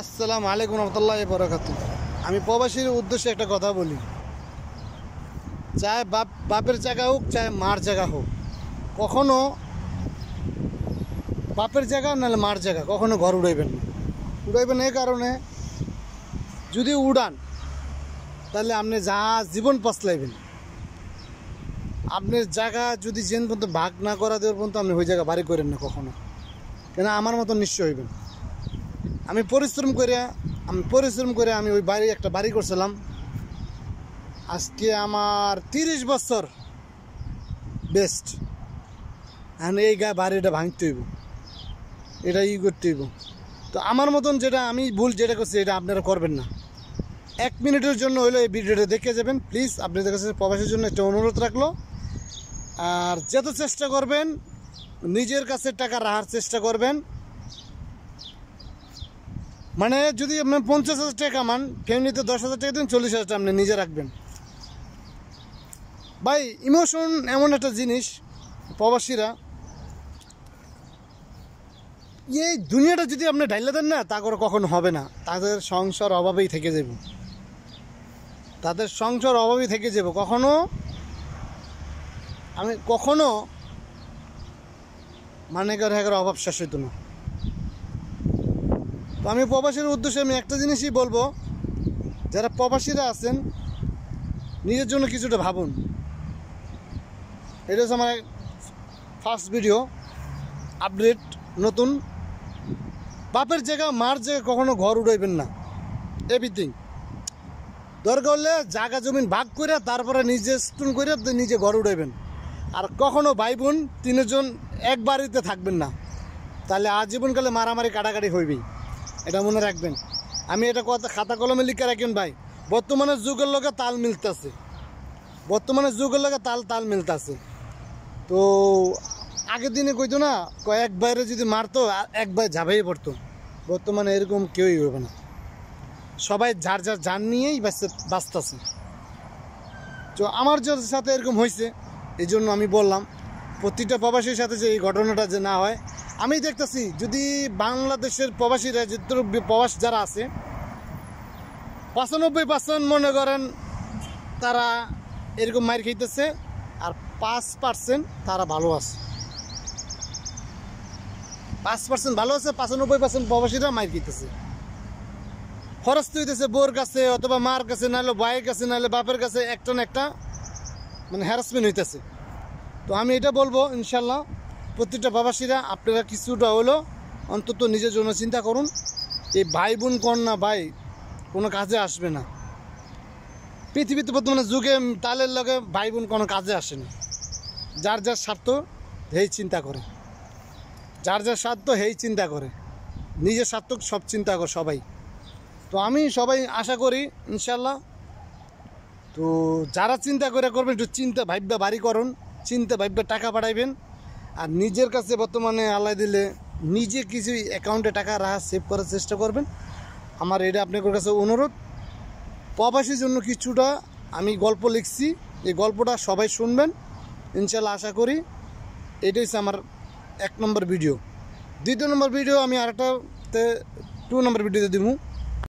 আসসালামু আলাইকুম রহমতুল্লাহি বরকাতুহু। আমি প্রবাসীর উদ্দেশ্যে একটা কথা বলি, চাहे বাপের জায়গা হোক চাहे মার জায়গা হোক, কখনো বাপের জায়গা নাহলে মার জায়গা কখনো ঘর উড়াইবেন না। উড়াইবেন এই কারণে, যদি উড়ান তাহলে আপনি যা জীবন পছলাইবেন। আপনার জায়গা যদি যেন পর্যন্ত ভাগ না করা দেওয়ার পর্যন্ত আপনি ওই জায়গা বাড়ি করেন না কখনো, কেন আমার মতো নিশ্চয় হইবেন। আমি পরিশ্রম করে আমি ওই একটা বাড়ি করছিলাম। আজকে আমার 30 বছর বেস্ট। এখন এই বাড়িটা ভাঙতে হইব, এটা করতে হইব। তো আমার মতন যেটা আমি ভুল যেটা করছি এটা আপনারা করবেন না। 1 মিনিটের জন্য হইলো এই ভিডিওটা দেখে যাবেন প্লিজ। আপনাদের কাছে প্রবাসের জন্য একটা অনুরোধ রাখলো। আর যত চেষ্টা করবেন নিজের কাছে টাকা রাখার চেষ্টা করবেন। মানে যদি আপনি 50,000 টাকা কামান, ফ্যামিলিতে 10,000 টাকা দিন, 40,000 টাকা আপনি নিজে রাখবেন। ভাই ইমোশন এমন একটা জিনিস, প্রবাসীরা এই দুনিয়াটা যদি আপনি ঢাইলে দেন না, তা করে কখনো হবে না। তাদের সংসার অভাবেই থেকে যাব, কখনো মানে করে অভাব শেষ হইতো না। তো আমি প্রবাসীর উদ্দেশ্যে আমি একটা জিনিসই বলবো, যারা প্রবাসীরা আছেন নিজের জন্য কিছুটা ভাবুন। এটা হচ্ছে আমার ফার্স্ট ভিডিও আপডেট নতুন। বাপের জায়গা মার জায়গা কখনো ঘর উড়াইবেন না। এভরিথিং দরকার হলে জায়গা জমিন ভাগ করে তারপরে নিজে স্টুন করে নিজে ঘর উড়াইবেন। আর কখনো ভাই বোন 3 জন এক বাড়িতে থাকবেন না, তাহলে আজীবনকালে মারামারি কাটাকাটি হইবেই, এটা মনে রাখবেন। আমি এটা কথা খাতা কলমে লিখে রাখবেন ভাই। বর্তমানে যুগের লগে তাল মিলতেছে। তো আগের দিনে কইতো না, কয়েক বাইরে যদি মারতো এক ভাই ঝাঁপাই পড়তো। বর্তমানে এরকম কেউই হবে না, সবাই যার যান নিয়েই বাঁচতেছে। তো আমার সাথে এরকম হয়েছে, এই জন্য আমি বললাম প্রতিটা প্রবাসীর সাথে যে এই ঘটনাটা যে না হয়। আমি দেখতেছি যদি বাংলাদেশের প্রবাসীরা যে প্রবাস যারা আছে 95% মনে করেন তারা এরকম মার খাইতেছে, আর 5% তারা ভালো আছে। 5% ভালো আছে, 95% প্রবাসীরা মার খাইতেছে। খরচ হইতেছে বোর কাছে অথবা মার কাছে, নাহলে ভাইয়ের কাছে, নাহলে বাপের কাছে, একটা না একটা মানে হ্যারাসমেন্ট হইতেছে। তো আমি এটা বলবো ইনশাল্লাহ প্রত্যেকটা প্রবাসীরা আপনারা কিছুটা হলো অন্তত নিজের জন্য চিন্তা করুন। এই ভাই বোন কন্যা ভাই কোনো কাজে আসবে না। পৃথিবীতে বর্তমানে যুগে তালের লগে ভাই বোন কোনো কাজে আসে না। যার স্বার্থ হেই চিন্তা করে, নিজের স্বার্থ সব চিন্তা করে সবাই। তো আমি সবাই আশা করি ইনশাল্লাহ, তো যারা চিন্তা করে করবেন একটু চিন্তা ভাববা বাড়ি করুন, চিন্তা ভাববা টাকা পাঠাইবেন। আর নিজের কাছে বর্তমানে আল্লাহ দিলে নিজে কিছু অ্যাকাউন্টে টাকা রাখা সেভ করার চেষ্টা করবেন। আমার এটা আপনাদের কাছে অনুরোধ। প্রবাসীর জন্য কিছুটা আমি গল্প লিখছি, এই গল্পটা সবাই শুনবেন ইনশাল্লাহ আশা করি। এটাই হচ্ছে আমার 1 নম্বর ভিডিও। 2 নম্বর ভিডিও আমি আরেকটাতে 2 নম্বর ভিডিওতে দিব।